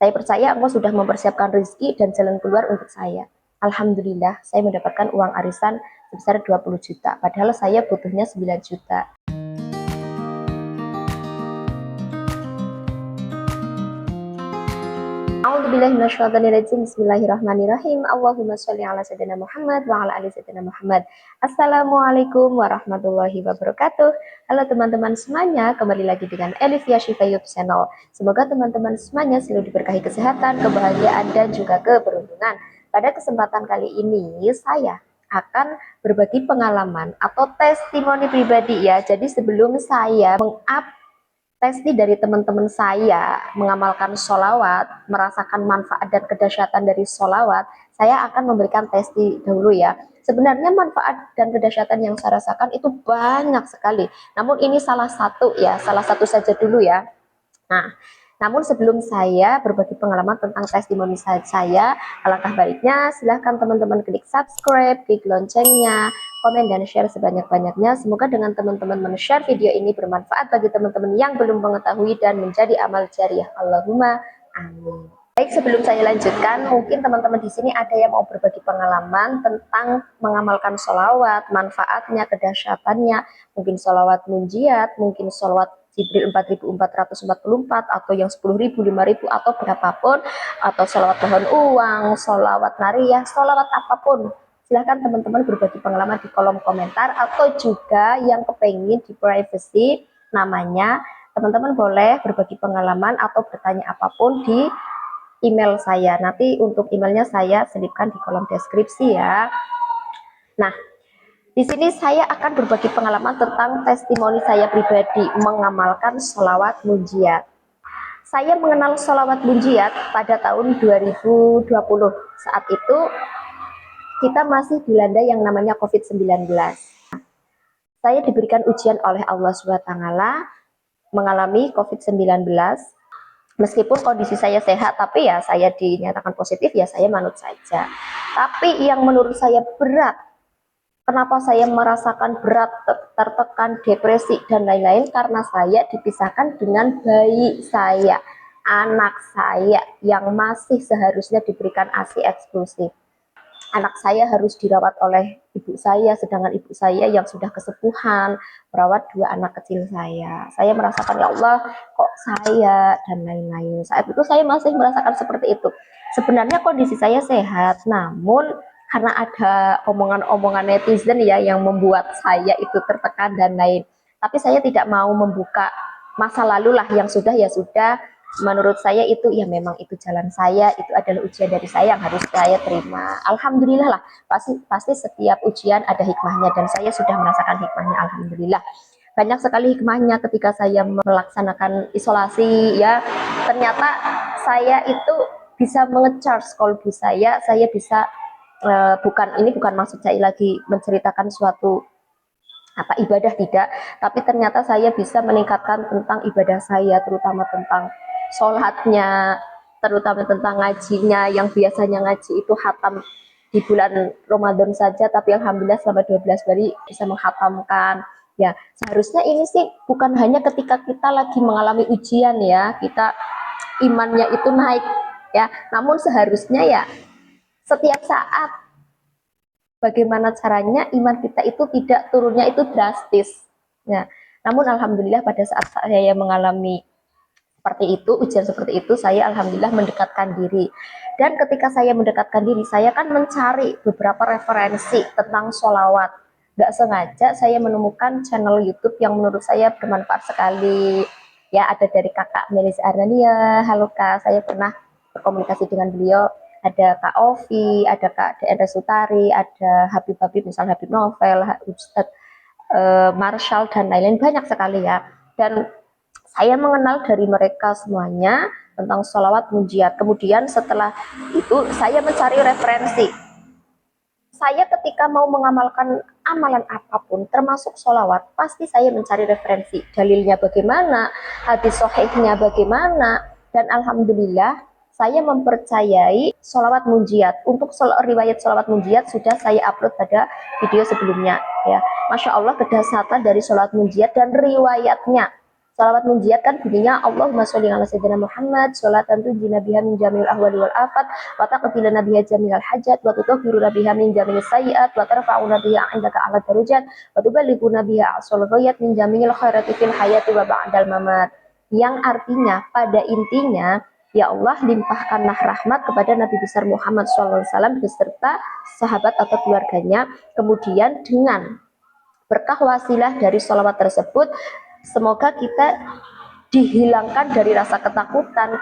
Saya percaya Allah sudah mempersiapkan rezeki dan jalan keluar untuk saya. Alhamdulillah, saya mendapatkan uang arisan sebesar 20 juta, padahal saya butuhnya 9 juta. Bismillahirrahmanirrahim. Allahumma sholli ala sayyidina Muhammad wa ala ali sayyidina Muhammad. Assalamualaikum warahmatullahi wabarakatuh. Halo teman-teman semuanya, kembali lagi dengan Elivia Shifa YouTube Channel. Semoga teman-teman semuanya selalu diberkahi kesehatan, kebahagiaan, dan juga keberuntungan. Pada kesempatan kali ini, saya akan berbagi pengalaman atau testimoni pribadi ya. Jadi sebelum saya testi dari teman-teman saya mengamalkan sholawat, merasakan manfaat dan kedahsyatan dari sholawat, saya akan memberikan testi dahulu ya. Sebenarnya manfaat dan kedahsyatan yang saya rasakan itu banyak sekali. Namun ini salah satu ya, salah satu saja dulu ya. Nah, namun sebelum saya berbagi pengalaman tentang testimoni saya, alangkah baiknya silahkan teman-teman klik subscribe, klik loncengnya, komen dan share sebanyak-banyaknya. Semoga dengan teman-teman men-share video ini bermanfaat bagi teman-teman yang belum mengetahui dan menjadi amal jariah. Allahumma amin. Baik, sebelum saya lanjutkan, mungkin teman-teman di sini ada yang mau berbagi pengalaman tentang mengamalkan sholawat, manfaatnya, kedahsyatannya, mungkin sholawat munjiat, mungkin sholawat Jibril 4444 atau yang 10.000, 5.000 atau berapapun, atau sholawat pohon uang, sholawat nariyah, sholawat apapun. Silahkan teman-teman berbagi pengalaman di kolom komentar, atau juga yang kepengen di privacy namanya, teman-teman boleh berbagi pengalaman atau bertanya apapun di email saya. Nanti untuk emailnya saya selipkan di kolom deskripsi ya. Nah, di sini saya akan berbagi pengalaman tentang testimoni saya pribadi mengamalkan sholawat munjiat. Saya mengenal sholawat munjiat pada tahun 2020. Saat itu kita masih dilanda yang namanya COVID-19. Saya diberikan ujian oleh Allah SWT mengalami COVID-19. Meskipun kondisi saya sehat, tapi ya saya dinyatakan positif, ya saya manut saja. Tapi yang menurut saya berat, kenapa saya merasakan berat, tertekan, depresi, dan lain-lain, karena saya dipisahkan dengan bayi saya, anak saya yang masih seharusnya diberikan ASI eksklusif. Anak saya harus dirawat oleh ibu saya, sedangkan ibu saya yang sudah kesepuhan merawat dua anak kecil saya. Saya merasakan, ya Allah, kok saya, dan lain-lain. Saat itu saya masih merasakan seperti itu. Sebenarnya kondisi saya sehat, namun karena ada omongan-omongan netizen ya yang membuat saya itu tertekan dan lain. Tapi saya tidak mau membuka masa lalu lah, yang sudah ya sudah. Menurut saya itu ya memang itu jalan saya, itu adalah ujian dari saya yang harus saya terima. Alhamdulillah lah, pasti setiap ujian ada hikmahnya, dan saya sudah merasakan hikmahnya. Alhamdulillah, banyak sekali hikmahnya ketika saya melaksanakan isolasi ya. Ternyata saya itu bisa mengecharge kolbu saya bisa ini bukan maksud saya lagi menceritakan suatu ibadah, tidak, tapi ternyata saya bisa meningkatkan tentang ibadah saya, terutama tentang sholatnya, terutama tentang ngajinya, yang biasanya ngaji itu khatam di bulan Ramadan saja, tapi alhamdulillah selama 12 hari bisa menghatamkan. Ya, seharusnya ini sih bukan hanya ketika kita lagi mengalami ujian ya, kita imannya itu naik ya, namun seharusnya ya setiap saat. Bagaimana caranya iman kita itu tidak turunnya itu drastis. Nah, namun alhamdulillah pada saat saya mengalami seperti itu, ujian seperti itu, saya alhamdulillah mendekatkan diri. Dan ketika saya mendekatkan diri, saya kan mencari beberapa referensi tentang sholawat. Gak sengaja saya menemukan channel YouTube yang menurut saya bermanfaat sekali. Ya, ada dari kakak Melis Ardania. Halo kak, saya pernah berkomunikasi dengan beliau. Ada Kak Ovi, ada Kak DN Resutari, ada Habib-Habib, misalnya Habib Novel, Ustadz Marshall, dan lain-lain, banyak sekali ya. Dan saya mengenal dari mereka semuanya tentang sholawat munjiat. Kemudian setelah itu saya mencari referensi. Saya ketika mau mengamalkan amalan apapun, termasuk sholawat, pasti saya mencari referensi. Dalilnya bagaimana, hadis sahihnya bagaimana, dan alhamdulillah saya mempercayai sholawat munjiat. Untuk riwayat sholawat munjiat sudah saya upload pada video sebelumnya ya. Masya Allah kedahsyatan dari sholawat munjiat dan riwayatnya. Salawat munjiat kan bunyinya Allahumma sholli ala sayyidina Muhammad sholatan tujina biha min jami'il ahwali wal afat wa taqtilana biha jami'al hajat wa tutahhiruna biha min jami'is sayyi'at wa tarfa'una biha 'indaka 'ala darajat wa tuballighuna biha aqsal ghayat min jami'il khairati fil hayati wa ba'dal mamat. Yang artinya pada intinya, ya Allah limpahkanlah rahmat kepada Nabi besar Muhammad SAW beserta sahabat atau keluarganya. Kemudian dengan berkah wasilah dari sholawat tersebut, semoga kita dihilangkan dari rasa ketakutan,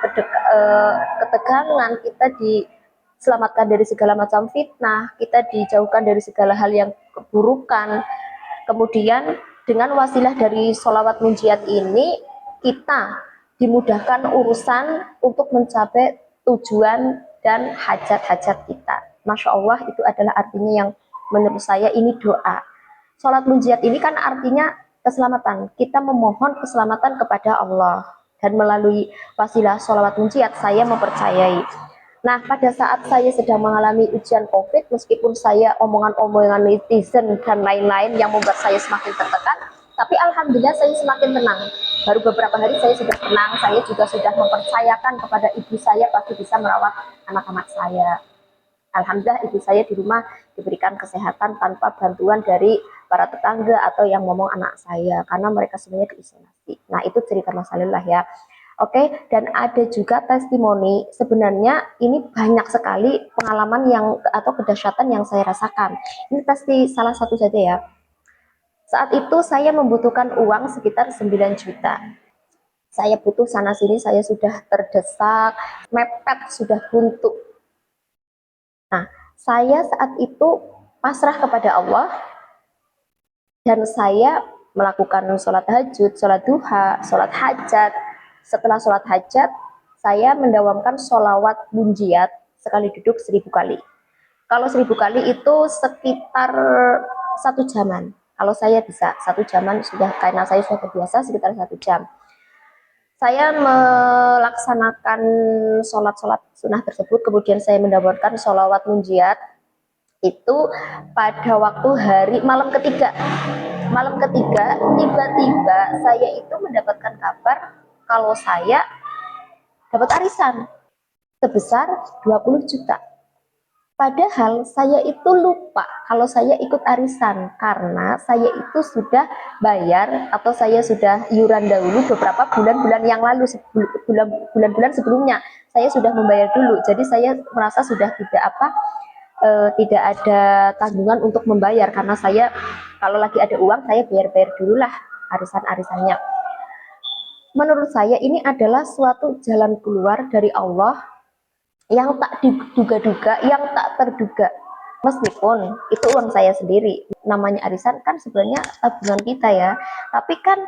ketegangan, kita diselamatkan dari segala macam fitnah, kita dijauhkan dari segala hal yang keburukan. Kemudian dengan wasilah dari sholawat munjiat ini, kita dimudahkan urusan untuk mencapai tujuan dan hajat-hajat kita. Masya Allah, itu adalah artinya yang menurut saya ini doa. Sholat munjiat ini kan artinya keselamatan. Kita memohon keselamatan kepada Allah. Dan melalui wasilah sholawat munjiat, saya mempercayai. Nah, pada saat saya sedang mengalami ujian COVID, meskipun saya omongan-omongan netizen dan lain-lain yang membuat saya semakin tertekan, tapi alhamdulillah saya semakin tenang. Baru beberapa hari saya sudah tenang, saya juga sudah mempercayakan kepada ibu saya pasti bisa merawat anak-anak saya. Alhamdulillah ibu saya di rumah diberikan kesehatan tanpa bantuan dari para tetangga atau yang ngomong anak saya, karena mereka semuanya diisolasi. Nah, itu cerita masalah ya. Oke, dan ada juga testimoni. Sebenarnya ini banyak sekali pengalaman yang atau kedahsyatan yang saya rasakan. Ini pasti salah satu saja ya. Saat itu saya membutuhkan uang sekitar 9 juta. Saya butuh sana sini, saya sudah terdesak, mepet, sudah buntu. Nah, saya saat itu pasrah kepada Allah dan saya melakukan sholat tahajud, sholat duha, sholat hajat. Setelah sholat hajat, saya mendawamkan sholawat munjiat sekali duduk 1000 kali. Kalau 1000 kali itu sekitar 1 jaman. Kalau saya bisa 1 jaman sudah, karena saya sudah terbiasa sekitar 1 jam. Saya melaksanakan sholat-sholat sunnah tersebut, kemudian saya mendapatkan sholawat munjiat itu pada waktu hari malam ketiga. Malam ketiga, tiba-tiba saya itu mendapatkan kabar kalau saya dapat arisan sebesar 20 juta. Padahal saya itu lupa kalau saya ikut arisan karena saya itu sudah bayar atau saya sudah iuran dahulu beberapa bulan-bulan yang lalu, bulan-bulan sebelumnya saya sudah membayar dulu. Jadi saya merasa sudah tidak ada tanggungan untuk membayar, karena saya kalau lagi ada uang saya bayar dulu lah arisan-arisannya. Menurut saya ini adalah suatu jalan keluar dari Allah yang tak diduga-duga, yang tak terduga. Meskipun itu uang saya sendiri, namanya arisan kan sebenarnya tabungan kita ya, tapi kan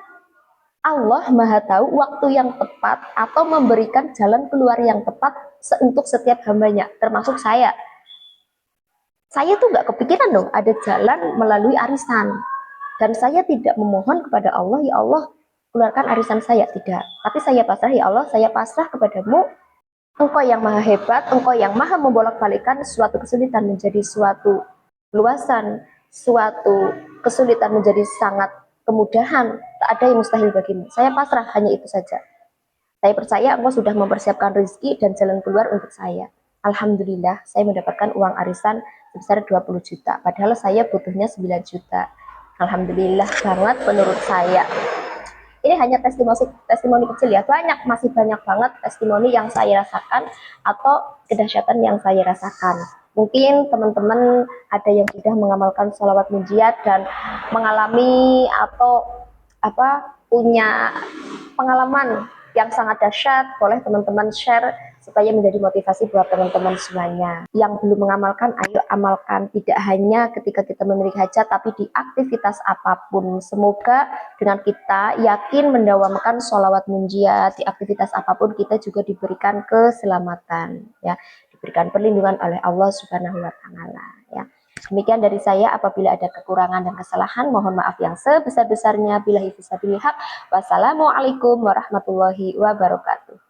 Allah Maha tahu waktu yang tepat atau memberikan jalan keluar yang tepat untuk setiap hambanya, termasuk saya. Saya tuh nggak kepikiran dong ada jalan melalui arisan, dan saya tidak memohon kepada Allah, ya Allah keluarkan arisan saya, tidak. Tapi saya pasrah, ya Allah saya pasrah kepadamu. Engkau yang maha hebat, engkau yang maha membolak-balikan suatu kesulitan menjadi suatu luasan, suatu kesulitan menjadi sangat kemudahan. Tak ada yang mustahil bagimu. Saya pasrah, hanya itu saja. Saya percaya engkau sudah mempersiapkan rezeki dan jalan keluar untuk saya. Alhamdulillah, saya mendapatkan uang arisan sebesar 20 juta. Padahal saya butuhnya 9 juta. Alhamdulillah banget menurut saya. Ini hanya testimoni kecil ya, masih banyak banget testimoni yang saya rasakan atau kedahsyatan yang saya rasakan. Mungkin teman-teman ada yang sudah mengamalkan sholawat munjiat dan mengalami atau punya pengalaman yang sangat dahsyat, boleh teman-teman share supaya menjadi motivasi buat teman-teman semuanya. Yang belum mengamalkan, ayo amalkan. Tidak hanya ketika kita memiliki hajat, tapi di aktivitas apapun. Semoga dengan kita yakin mendawamkan sholawat munjiat, di aktivitas apapun kita juga diberikan keselamatan, ya, diberikan perlindungan oleh Allah Subhanahu wa Ta'ala, ya. Demikian dari saya, apabila ada kekurangan dan kesalahan, mohon maaf yang sebesar-besarnya. Billahi fisabilillah. Wassalamualaikum warahmatullahi wabarakatuh.